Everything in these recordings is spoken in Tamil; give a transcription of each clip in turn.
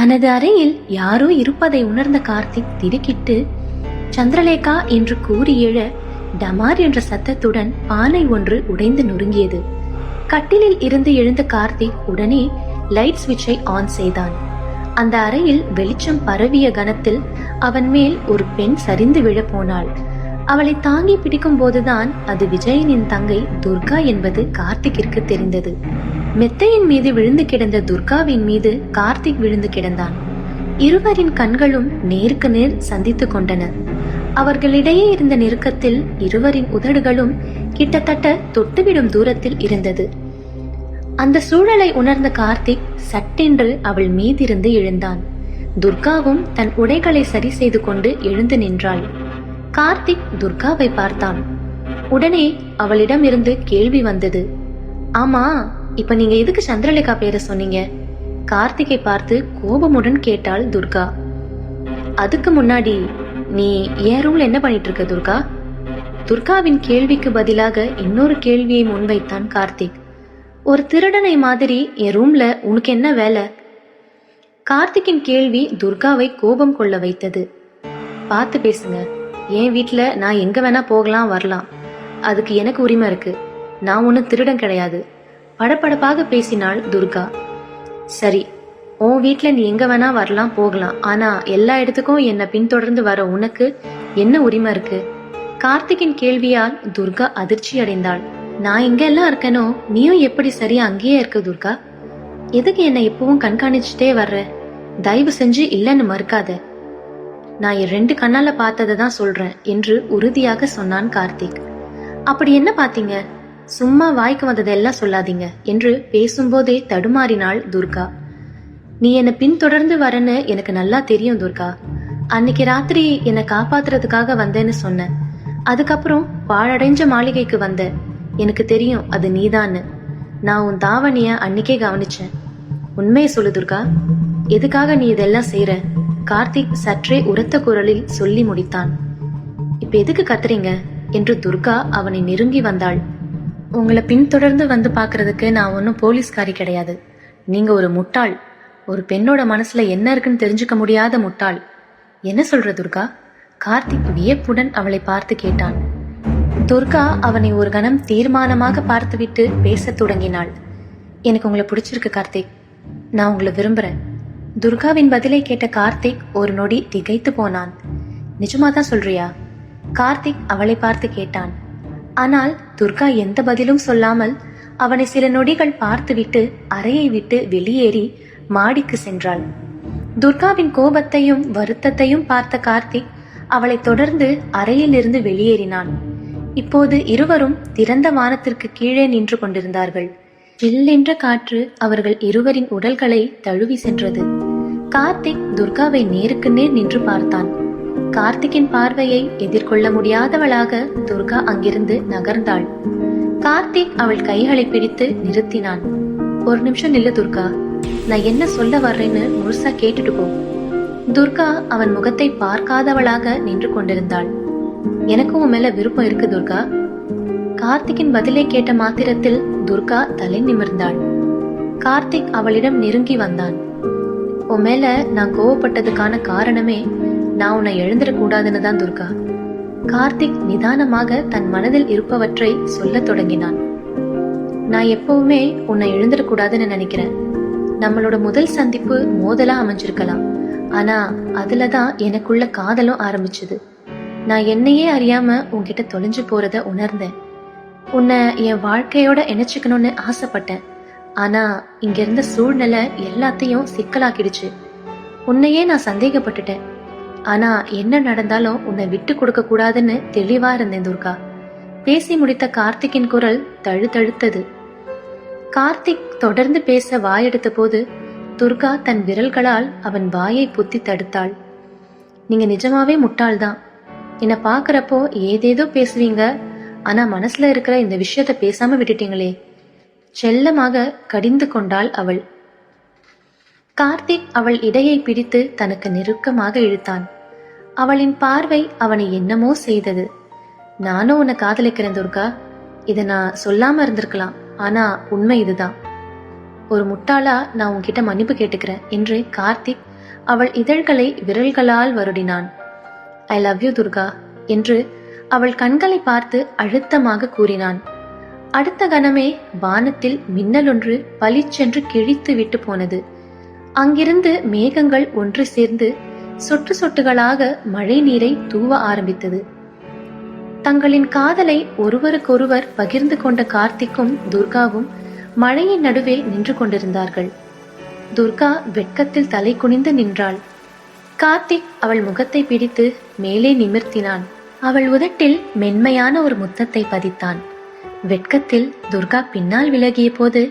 தனது அறையில் யாரோ இருப்பதை உணர்ந்த கார்த்திக் திடுக்கிட்டு சந்திரலேகா என்று கூறி எழ டமார் என்ற சத்தத்துடன் பானை ஒன்று உடைந்து நொறுங்கியது. கட்டிலில் இருந்து எழுந்த கார்த்திக் உடனே லைட் சுவிட்சை ஆன் செய்தான். அந்த அறையில் வெளிச்சம் பரவிய கணத்தில் அவன் மேல் ஒரு பெண் சரிந்து விழ போனாள். அவளை தாங்கி பிடிக்கும் போதுதான் அது விஜயனின் தங்கை துர்கா என்பது கார்த்திக்கிற்கு தெரிந்தது. மெத்தையின் மீது விழுந்து கிடந்த துர்காவின் மீது கார்த்திக் விழுந்து கிடந்தான். இருவரின் கண்களும் நேருக்கு நேர் சந்தித்துக் கொண்டன. அவர்களிடையே இருந்த நெருக்கத்தில் இருவரின் உதடுகளும் கிட்டத்தட்ட தொட்டுவிடும் தூரத்தில் இருந்தது. அந்த சூழலை உணர்ந்த கார்த்திக் சட்டென்று அவள் மீதிருந்து எழுந்தான். துர்காவும் தன் உடைகளை சரி செய்து கொண்டு எழுந்து நின்றாள். கார்த்திக் துர்காவை பார்த்தான். உடனே அவளிடம் இருந்து கேள்வி வந்தது. ஆமா, இப்ப நீங்க எதுக்கு சந்திரலேகா பேரை சொன்னீங்க? கார்த்திகை பார்த்து கோபமுடன் கேட்டாள் துர்கா. அதுக்கு முன்னாடி நீ ஏன் ரூம்ல என்ன பண்ணிட்டு இருக்க துர்கா? துர்காவின் கேள்விக்கு பதிலாக இன்னொரு கேள்வியை முன்வைத்தான் கார்த்திக். ஒரு திருடனை மாதிரி என் ரூம்ல உனக்கு என்ன வேலை? கார்த்திக்கின் கேள்வி துர்காவை கோபம் கொள்ள வைத்தது. பார்த்து பேசுங்க. என் வீட்டுல நான் எங்க வேணா போகலாம் வரலாம், அதுக்கு எனக்கு உரிமை இருக்கு. நான் ஒன்னும் திருடன் கிடையாது. படபடப்பாக பேசினாள் துர்கா. சரி, உன் வீட்டுல நீ எங்க வேணா வரலாம் போகலாம், ஆனா எல்லா இடத்துக்கும் என்ன பின்தொடர்ந்து வர உனக்கு என்ன உரிமை இருக்கு? கார்த்திகின் கேள்வியால் துர்கா அதிர்ச்சி அடைந்தாள். நான் எங்க எல்லாம் இருக்கனோ நீயும் எப்படி சரியா அங்கேயே இருக்க துர்கா? எதுக்கு என்ன எப்பவும் கண்காணிச்சுட்டே வர்ற? தயவு செஞ்சு இல்லைன்னு மறுக்காத. நான் என் 2 கண்ணால பார்த்ததை தான் சொல்றேன் என்று உறுதியாக சொன்னான் கார்த்திக். அப்படி என்ன பாத்தீங்க? சும்மா வாய்க்கு வந்ததெல்லாம் சொல்லாதீங்க என்று பேசும்போதே தடுமாறினாள் துர்கா. நீ என்னை பின்தொடர்ந்து வரன்னு எனக்கு நல்லா தெரியும் துர்கா. அன்னைக்கு ராத்திரி என்னை காப்பாத்துறதுக்காக வந்தேன்னு சொன்ன. அதுக்கப்புறம் பாழடைஞ்ச மாளிகைக்கு வந்த. எனக்கு தெரியும் அது நீதான்னு. நான் உன் தாவணிய அன்னைக்கே கவனிச்சேன். உண்மையை சொல்லு துர்கா, எதுக்காக நீ இதெல்லாம் செய்யற? கார்த்திக் சற்றே உரத்த குரலில் சொல்லி முடித்தான். இப்ப எதுக்கு கத்துறீங்க என்று துர்கா அவனை நெருங்கி வந்தாள். உங்களை பின்தொடர்ந்து வந்து பாக்குறதுக்கு நான் ஒன்னும் போலீஸ்காரி கிடையாது. நீங்க ஒரு முட்டாள். ஒரு பெண்ணோட மனசுல என்ன இருக்குன்னு தெரிஞ்சுக்க முடியாத முட்டாள். என்ன சொல்ற துர்கா? கார்த்திக் வியப்புடன் அவளை பார்த்து கேட்டான். துர்கா அவனை ஒரு கணம் தீர்மானமாக பார்த்துவிட்டு பேசத் தொடங்கினாள். எனக்கு உங்களை பிடிச்சிருக்கு கார்த்திக். நான் உங்களை விரும்புறேன். துர்காவின் பதிலை கேட்ட கார்த்திக் ஒரு நொடி திகைத்து போனான். நிஜமாதான் சொல்றியா? கார்த்திக் அவளை பார்த்து கேட்டான். ஆனால் துர்கா எந்த பதிலும் சொல்லாமல் அவனை சில நொடிகள் பார்த்துவிட்டு அறையை விட்டு வெளியேறி மாடிக்கு சென்றாள். துர்காவின் கோபத்தையும் வருத்தத்தையும் பார்த்த கார்த்திக் அவளை தொடர்ந்து அறையிலிருந்து வெளியேறினான். இப்போது இருவரும் திறந்த வானத்திற்கு கீழே நின்று கொண்டிருந்தார்கள். சில்லென்ற காற்று அவர்கள் இருவரின் உடல்களை தழுவி சென்றது. கார்த்திக் துர்காவை நேருக்கு நேர் நின்று பார்த்தான். கார்த்திக்கின் பார்வையை எதிர்கொள்ள முடியாதவளாக துர்கா அங்கிருந்து நகர்ந்தாள். கார்த்திக் அவள் கைகளை பிடித்து நிறுத்தினான். ஒரு நிமிஷம் நில்லு துர்கா, நான் என்ன சொல்ல வர்றேன்னு முழுசா கேட்டுட்டு போ. துர்கா அவன் முகத்தை பார்க்காதவளாக நின்று கொண்டிருந்தாள். எனக்கும் உன் மேல விருப்பம் இருக்கு துர்கா. கார்த்திக்கின் பதிலை கேட்ட மாத்திரத்தில் துர்கா தலை நிமிர்ந்தாள். கார்த்திக் அவளிடம் நெருங்கி வந்தான். உன் மேல நான் கோவப்பட்டதுக்கான காரணமே நான் உன்னை எழுந்திடக்கூடாதுன்னு தான் துர்கா. கார்த்திக் நிதானமாக தன் மனதில் இருப்பவற்றை சொல்ல தொடங்கினான். நான் எப்பவுமே உன்னை எழுந்திடக்கூடாதுன்னு நினைக்கிறேன். நம்மளோட முதல் சந்திப்பு மோதலா அமைஞ்சிருக்கலாம், ஆனா அதுலதான் எனக்குள்ள காதலும் ஆரம்பிச்சது. நான் என்னையே அறியாம உன்கிட்ட தொலைஞ்சு போறத உணர்ந்தேன். உன்னை என் வாழ்க்கையோட இணைச்சுக்கணும்னு ஆசைப்பட்டேன். ஆனா இங்க இருந்த சூழ்நிலை எல்லாத்தையும் சிக்கலாக்கிடுச்சு. உன்னையே நான் சந்தேகப்பட்டுட்டேன். ஆனா என்ன நடந்தாலும் உன்னை விட்டு கொடுக்க கூடாதுன்னு தெளிவா இருந்தேன் துர்கா. பேசி முடித்த கார்த்திக்கின் குரல் தழுதழுத்தது. கார்த்திக் தொடர்ந்து பேச வாயெடுத்த போது துர்கா தன் விரல்களால் அவன் வாயை புத்தி தடுத்தாள். நீங்க நிஜமாவே முட்டாள்தான். என்னை பாக்குறப்போ ஏதேதோ பேசுவீங்க, ஆனா மனசுல இருக்கிற இந்த விஷயத்த பேசாம விட்டுட்டீங்களே. செல்லமாக கடிந்து கொண்டாள் அவள். கார்த்திக் அவள் இடையை பிடித்து தனக்கு நெருக்கமாக இழுத்தான். அவளின் பார்வை அவனை என்னமோ செய்தது. நானும் உன்னை காதலிக்கிறேன் துர்கா. இதை நான் சொல்லாம இருந்திருக்கலாம், ஆனா உண்மை இதுதான். ஒரு முட்டாளா நான் உன்கிட்ட மன்னிப்பு கேட்டுக்கிறேன் என்று கார்த்திக் அவள் இதழ்களை விரல்களால் வருடினான். ஐ லவ் யூ துர்கா என்று அவள் கண்களை பார்த்து அழுத்தமாக கூறினான். அடுத்த கணமே வானத்தில் மின்னலொன்று பளிச்சென்று கிழித்து விட்டு போனது. அங்கிருந்து மேகங்கள் ஒன்று சேர்ந்து சொட்டு சொட்டுகளாக மழை நீரை தூவ ஆரம்பித்தது. தங்களின் காதலை ஒருவருக்கொருவர் பகிர்ந்து கொண்ட கார்த்திக்கும் துர்காவும் மழையின் நடுவே நின்று கொண்டிருந்தார்கள். துர்கா வெட்கத்தில் தலை குனிந்து நின்றாள். கார்த்திக் அவள் முகத்தை பிடித்து மேலே நிமிர்த்தினான். அவள் உதட்டில் மென்மையான ஒரு முத்தத்தை பதித்தான். வெட்கத்தில் துர்கா பின்னால் விலகிய போது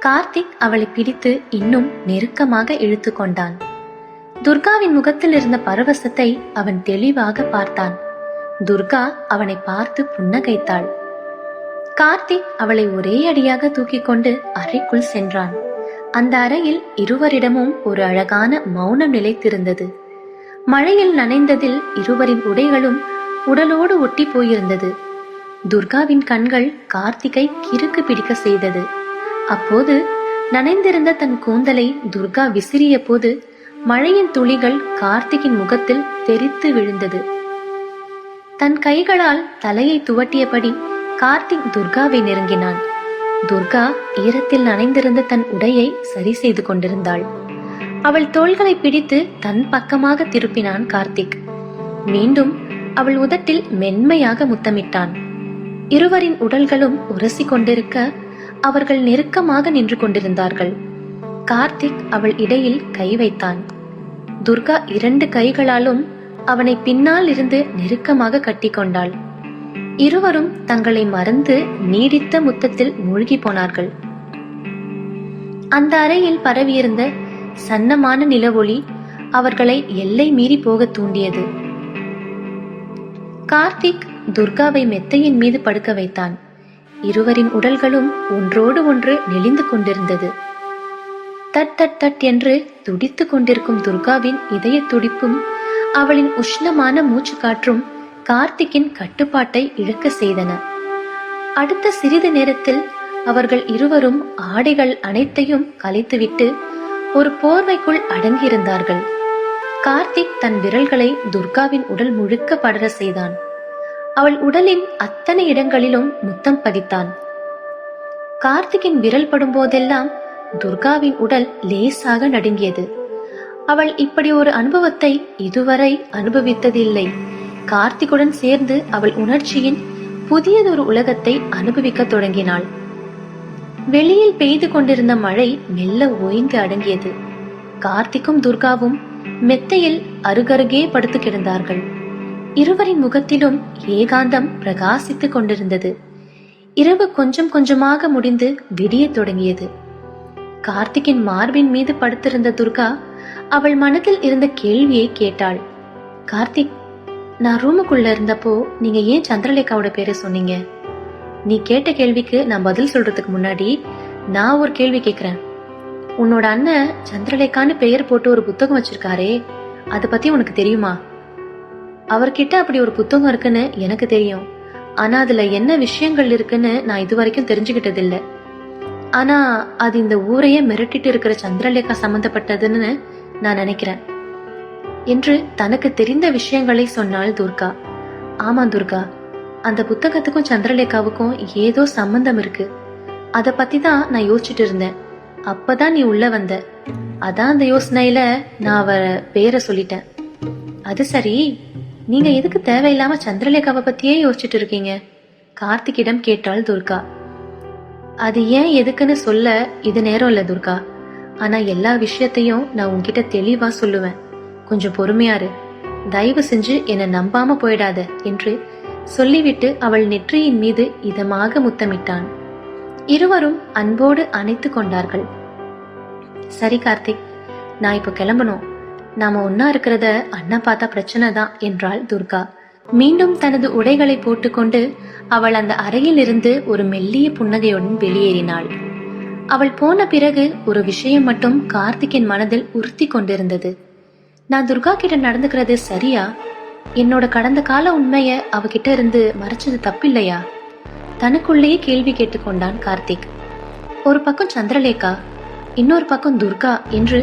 கார்த்திக் அவளை பிடித்து இன்னும் நெருக்கமாக இழுத்து கொண்டான். துர்காவின் முகத்தில் இருந்த பரவசத்தை அவன் தெளிவாக பார்த்தான். துர்கா அவனை பார்த்து புன்னகைத்தாள். கார்த்திக் அவளை ஒரே அடியாக தூக்கி கொண்டு அறைக்குள் சென்றான். அந்த அறையில் இருவரிடமும் ஒரு அழகான மௌனம் நிலைத்திருந்தது. மழையில் நனைந்ததில் இருவரின் உடைகளும் உடலோடு ஒட்டி போயிருந்தது. துர்காவின் கண்கள் கார்த்திகை கிறுக்கு பிடிக்க செய்தது. அப்போது நனைந்திருந்த தன் கூந்தலை துர்கா விசிறிய போது மழையின் துளிகள் கார்த்திகின் முகத்தில் தெரித்து விழுந்தது. தன் கைகளால் தலையை துவட்டியபடி கார்த்திக் துர்காவை நெருங்கினான். துர்கா ஈரத்தில் நனைந்திருந்த தன் உடையை சரி செய்து கொண்டிருந்தாள். அவள் தோள்களை பிடித்து தன் பக்கமாக திருப்பினான் கார்த்திக். மீண்டும் அவள் உதட்டில் மென்மையாக முத்தமிட்டான். இருவரின் உடல்களும் உரசி கொண்டிருக்க அவர்கள் நெருக்கமாக நின்று கொண்டிருந்தார்கள். கார்த்திக் அவள் இடையில் கை வைத்தான். துர்கா 2 கைகளாலும் அவனை பின்னால் இருந்து நெருக்கமாக கட்டி கொண்டாள். இருவரும் தங்களை மறந்து நீடித்த முத்தத்தில் மூழ்கி போனார்கள். அந்த அறையில் பரவியிருந்த சன்னமான நிலவொளி அவர்களை எல்லை மீறி போக தூண்டியது. கார்த்திக் துர்காவை மெத்தையின் மீது படுக்க வைத்தான். இருவரின் உடல்களும் ஒன்றோடு ஒன்று நெளிந்து கொண்டிருந்தது. தட் தட் தட் என்று துடித்து கொண்டிருக்கும் துர்காவின் இதய துடிப்பும் அவளின் உஷ்ணமான மூச்சு காற்றும் கார்த்திக்கின் கட்டுப்பாட்டை இழக்க செய்தன. அடுத்த சிறிது நேரத்தில் அவர்கள் இருவரும் ஆடைகள் அனைத்தையும் கலைத்துவிட்டு ஒரு போர்வைக்குள் அடங்கியிருந்தார்கள். கார்த்திக் தன் விரல்களை துர்காவின் உடல் முழுக்க படர செய்தான். அவள் உடலின் அத்தனை இடங்களிலும் முத்தம் பதித்தான். கார்த்திகின் விரல் படும் போதெல்லாம் துர்காவின் உடல் லேசாக நடுங்கியது. அவள் இப்படி ஒரு அனுபவத்தை இதுவரை அனுபவித்ததில்லை. கார்த்திகுடன் சேர்ந்து அவள் உணர்ச்சியின் புதியதொரு உலகத்தை அனுபவிக்க தொடங்கினாள். வெளியில் பெய்து கொண்டிருந்த மழை மெல்ல ஓய்ந்து அடங்கியது. கார்த்திக்கும் துர்காவும் மெத்தையில் அருகருகே படுத்து கிடந்தார்கள். இருவரின் முகத்திலும் ஏகாந்தம் பிரகாசித்துக் கொண்டிருந்தது. இரவு கொஞ்சம் கொஞ்சமாக முடிந்து விடிய தொடங்கியது. கார்த்திகின் மார்பின் மீது படுத்திருந்த துர்கா அவள் மனதில் இருந்த கேள்வியை கேட்டாள். கார்த்திக், நான் ரூமுக்குள்ள இருந்தப்போ நீங்க ஏன் சந்திரலேகாவோட பேரை சொன்னீங்க? நீ கேட்ட கேள்விக்கு நான் பதில் சொல்றதுக்கு முன்னாடி நான் ஒரு கேள்வி கேக்குறேன். உன்னோட அண்ணன் சந்திரலேகான்னு பெயர் போட்டு ஒரு புத்தகம் வச்சிருக்காரே, அதை பத்தி உனக்கு தெரியுமா? அவர்கிட்ட அப்படி ஒரு புத்தகம் இருக்குன்னு எனக்கு தெரியும். ஆனா அதுல என்ன விஷயங்கள் இருக்குன்னு நான் இது வரைக்கும் தெரிஞ்சுக்கிட்டது இல்ல. ஆனா அது இந்த ஊரையே மிரட்டிட்டு இருக்கிற சந்திரலேகா சம்பந்தப்பட்டதுன்னு நான் நினைக்கிறேன் என்று தனக்கு தெரிந்த விஷயங்களை சொன்னாள் துர்கா. ஆமா துர்கா, அந்த புத்தகத்துக்கும் சந்திரலேகாவுக்கும் ஏதோ சம்பந்தம் இருக்கு. அத பத்தி தான் நான் யோசிச்சுட்டு இருந்தேன். அப்பதான் நீ உள்ள வந்த. அதான் அந்த யோசனையில நான் அவ பேரை சொல்லிட்டேன். அது சரி, நீங்க எதுக்கு தேவையில்லாம சந்திரலேகாவை பத்தியே யோசிச்சுட்டு இருக்கீங்க? கார்த்திகிடம் கேட்டாள் துர்கா. அது ஏன் எதுக்குன்னு சொல்ல இது நேரம் இல்ல துர்கா. ஆனா எல்லா விஷயத்தையும் நான் உன்கிட்ட தெளிவா சொல்லுவேன். கொஞ்சம் பொறுமையாரு. தயவு செஞ்சு என்னை நம்பாம போயிடாத என்று சொல்லிவிட்டு அவள் நெற்றியின் மீது இதமாக முத்தமிட்டான். இருவரும் அன்போடு அணைத்து கொண்டார்கள். சரி கார்த்திக், நான் இப்போ கிளம்பணும். நாம ஒன்னா இருக்கிறத அண்ணா பார்த்தா பிரச்சனை தான் என்றாள் துர்கா. மீண்டும் தனது உடைகளை போட்டுக்கொண்டு அவள் அந்த அறையில் இருந்து ஒரு மெல்லிய புன்னகையுடன் வெளியேறினாள். அவள் போன பிறகு ஒரு விஷயம் மட்டும் கார்த்திக்கின் மனதில் உறுத்தி கொண்டிருந்தது. நான் துர்கா கிட்ட நடந்துக்கிறது சரியா? என்னோட கடந்த கால உண்மைய அவகிட்ட இருந்து மறைச்சது தப்பில்லையா? தனக்குள்ளேயே கேள்வி கேட்டுக்கொண்டான் கார்த்திக். ஒரு பக்கம் சந்திரலேகா, இன்னொரு பக்கம் துர்கா என்று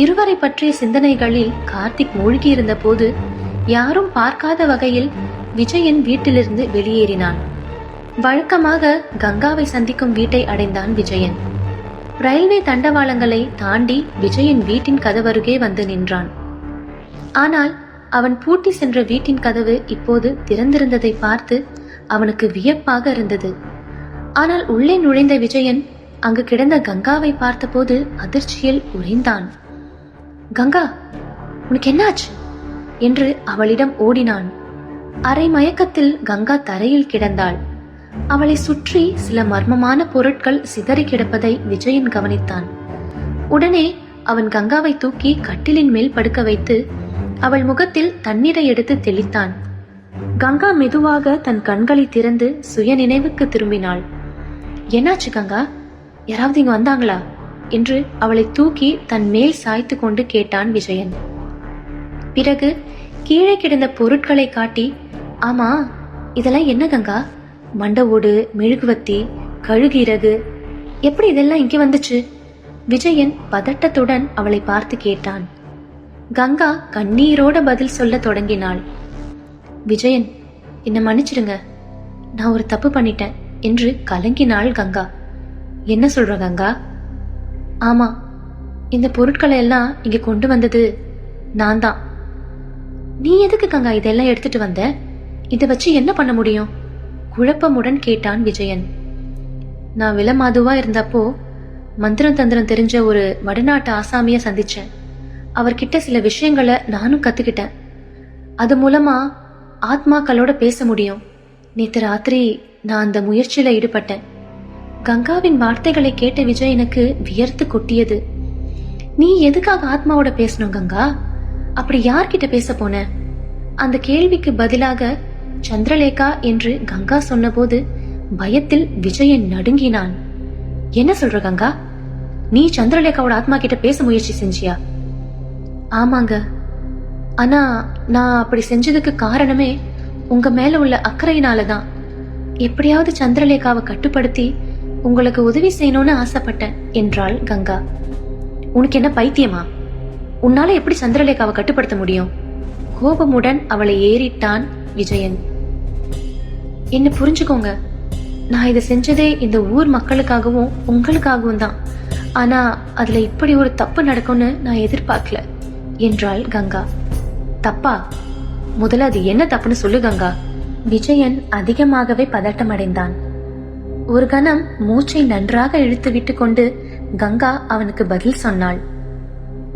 இருவரை பற்றிய சிந்தனைகளில் கார்த்திக் மூழ்கியிருந்த போது யாரும் பார்க்காத வகையில் விஜயன் வீட்டிலிருந்து வெளியேறினான். வழக்கமாக கங்காவை சந்திக்கும் வீட்டை அடைந்தான் விஜயன். ரயில்வே தண்டவாளங்களை தாண்டி விஜயன் வீட்டின் கதவருகே வந்து நின்றான். ஆனால் அவன் பூட்டி சென்ற வீட்டின் கதவு இப்போது திறந்திருந்ததை பார்த்து அவனுக்கு வியப்பாக இருந்தது. ஆனால் உள்ளே நுழைந்த விஜயன் அங்கு கிடந்த கங்காவை பார்த்தபோது அதிர்ச்சியில் உறைந்தான். கங்கா, உனக்கு என்னாச்சு என்று அவளிடம் ஓடினான். அரை மயக்கத்தில் கங்கா தரையில் கிடந்தாள். அவளை சுற்றி சில மர்மமான பொருட்கள் சிதறி கிடப்பதை விஜயன் கவனித்தான். உடனே அவன் கங்காவை தூக்கி கட்டிலின் மேல் படுக்க வைத்து அவள் முகத்தில் தண்ணீரை எடுத்து தெளித்தான். கங்கா மெதுவாக தன் கண்களை திறந்து சுய நினைவுக்கு திரும்பினாள். என்னாச்சு கங்கா, யாராவது இங்க வந்தாங்களா என்று அவளை தூக்கி தன் மேல் சாய்த்து கொண்டு கேட்டான் விஜயன். பிறகு கீழே கிடந்த பொருட்களை காட்டி, ஆமா இதெல்லாம் என்ன கங்கா? மண்டவோடு, மெழுகுவத்தி, கழுகிரகு, எப்படி இதெல்லாம் இங்கே வந்துச்சு? விஜயன் பதட்டத்துடன் அவளை பார்த்து கேட்டான். கங்கா கண்ணீரோட பதில் சொல்ல தொடங்கினாள். விஜயன், என்னை மன்னிச்சிடுங்க, நான் ஒரு தப்பு பண்ணிட்டேன் என்று கலங்கினாள் கங்கா. என்ன சொல்ற கங்கா? ஆமா, இந்த பொருட்களை எல்லாம் இங்க கொண்டு வந்தது நான் தான். நீ எதுக்கு கங்கா இதெல்லாம் எடுத்துட்டு வந்த? இதை வச்சு என்ன பண்ண முடியும்? குழப்பமுடன் கேட்டான் விஜயன். நான் விலமாதுவா இருந்தப்போ மந்திரம் தந்திரம் தெரிஞ்ச ஒரு வடநாட்டு ஆசாமிய சந்திச்சேன். அவர்கிட்ட சில விஷயங்களை நானும் கத்துக்கிட்டேன். அது மூலமா ஆத்மாக்களோட பேச முடியும். நேற்று ராத்திரி நான் அந்த முயற்சியில ஈடுபட்டேன். கங்காவின் வார்த்தைகளை கேட்ட விஜயனுக்கு வியர்த்து கொட்டியது. நீ எதுக்காக ஆத்மாவோட பேசணும் கங்கா? அப்படி யார்கிட்ட பேச போன? அந்த கேள்விக்கு பதிலாக சந்திரலேகா என்று கங்கா சொன்னபோது பயத்தில் விஜயன் நடுங்கினான். என்ன சொல்ற கங்கா? நீ சந்திரலேகாவோட ஆத்மா கிட்ட பேச முயற்சி செஞ்சியா? ஆமாங்க, ஆனா நான் அப்படி செஞ்சதுக்கு காரணமே உங்க மேல உள்ள அக்கறையினாலதான். எப்படியாவது சந்திரலேகாவை கட்டுப்படுத்தி உங்களுக்கு உதவி செய்யணும்னு ஆசைப்பட்டேன் என்றாள் கங்கா. உனக்கு என்ன பைத்தியமா? உன்னால எப்படி சந்திரலேகாவை கட்டுப்படுத்த முடியும்? கோபமுடன் அவளை ஏறிட்டான் விஜயன். என்ன புரிஞ்சுக்கோங்க, நான் இதை செஞ்சதே இந்த ஊர் மக்களுக்காகவும் உங்களுக்காகவும் தான். ஆனா அதுல இப்படி ஒரு தப்பு நடக்கும்னு நான் எதிர்பார்க்கல என்றாள் கங்கா. தப்பா? முதல்ல அது என்ன தப்புன்னு சொல்லு கங்கா. விஜயன் அதிகமாகவே பதட்டமடைந்தான். ஒரு கணம் மூச்சை நன்றாக இழுத்து விட்டு கொண்டு கங்கா அவனுக்கு பதில் சொன்னாள்.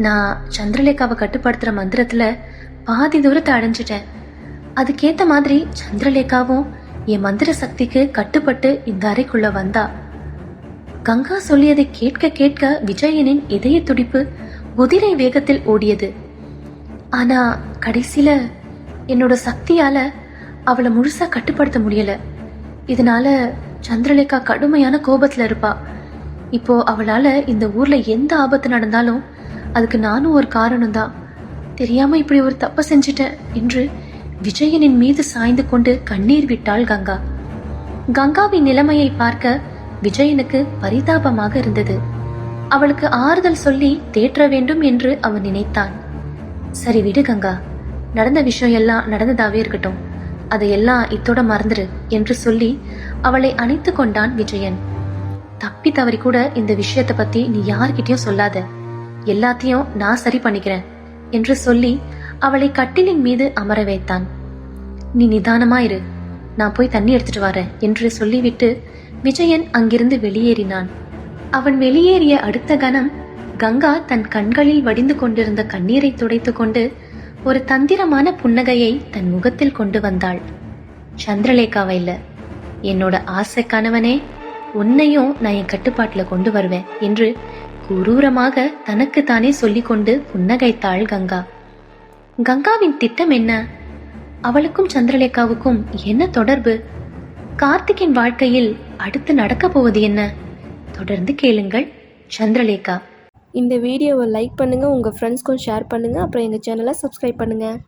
நான் சந்திரலேகாவை கட்டுப்படுத்துற மந்திரத்துல பாதி தூரத்தை அடைஞ்சிட்டேன். அதுக்கேத்த மாதிரி சந்திரலேகாவும் என் மந்திர சக்திக்கு கட்டுப்பட்டு இந்த அறைக்குள்ள வந்தா. கங்கா சொல்லியதை கேட்க கேட்க விஜயனின் இதய துடிப்பு குதிரை வேகத்தில் ஓடியது. ஆனா கடைசியில என்னோட சக்தியால அவளை முழுசா கட்டுப்படுத்த முடியல. இதனால சந்திரலேகா கடுமையான கோபத்துல இருப்பா. இப்போ அவளால இந்த ஊர்ல எந்த ஆபத்து நடந்தாலும் அதுக்கு நானும் ஒரு காரணம் தான். தெரியாம இப்படி ஒரு தப்ப செஞ்சிட்டேன் என்று விஜயனின் மீது சாய்ந்து கொண்டு கண்ணீர் விட்டாள் கங்கா. கங்காவின் நிலைமையை பார்க்க விஜயனுக்கு பரிதாபமாக இருந்தது. அவளுக்கு ஆறுதல் சொல்லி தேற்ற வேண்டும் என்று அவன் நினைத்தான். சரி விடு கங்கா, நடந்த விஷயம் எல்லாம் நடந்ததாவே இருக்கட்டும், அதையெல்லாம் இத்தோட மறந்துரு என்று சொல்லி அவளை அணைத்து கொண்டான் விஜயன். தப்பி தவறி கூட இந்த விஷயத்தை பத்தி நீ யார்கிட்டயும் சொல்லாத, எல்லாத்தையும் நான் சரி பண்ணிக்கிறேன் என்று சொல்லி அவளை கட்டிலின் மீது அமர வைத்தான். நீ நிதானமா இரு, நான் போய் தண்ணி எடுத்துட்டு வரேன் என்று சொல்லிவிட்டு விஜயன் அங்கிருந்து வெளியேறினான். அவன் வெளியேறிய அடுத்த கணம் கங்கா தன் கண்களில் வடிந்து கொண்டிருந்த கண்ணீரை துடைத்து கொண்டு ஒரு தந்திரமான புன்னகையை தன் முகத்தில் கொண்டு வந்தாள். சந்திரலேகாவை இல்ல, என்னோட ஆசை கணவனே, உன்னையும் நான் என் கட்டுப்பாட்டுல கொண்டு வருவேன் என்று குரூரமாக தனக்கு தானே சொல்லிக்கொண்டு புன்னகைத்தாள் கங்கா. கங்காவின் திட்டம் என்ன? அவளுக்கும் சந்திரலேகாவுக்கும் என்ன தொடர்பு? கார்த்திக்கின் வாழ்க்கையில் அடுத்து நடக்க போவது என்ன? தொடர்ந்து கேளுங்கள். சந்திரலேகா. இந்த வீடியோவை லைக் பண்ணுங்கள், உங்கள் ஃப்ரெண்ட்ஸ்க்கும் ஷேர் பண்ணுங்கள், அப்புறம் எங்கள் சேனலை சப்ஸ்கிரைப் பண்ணுங்கள்.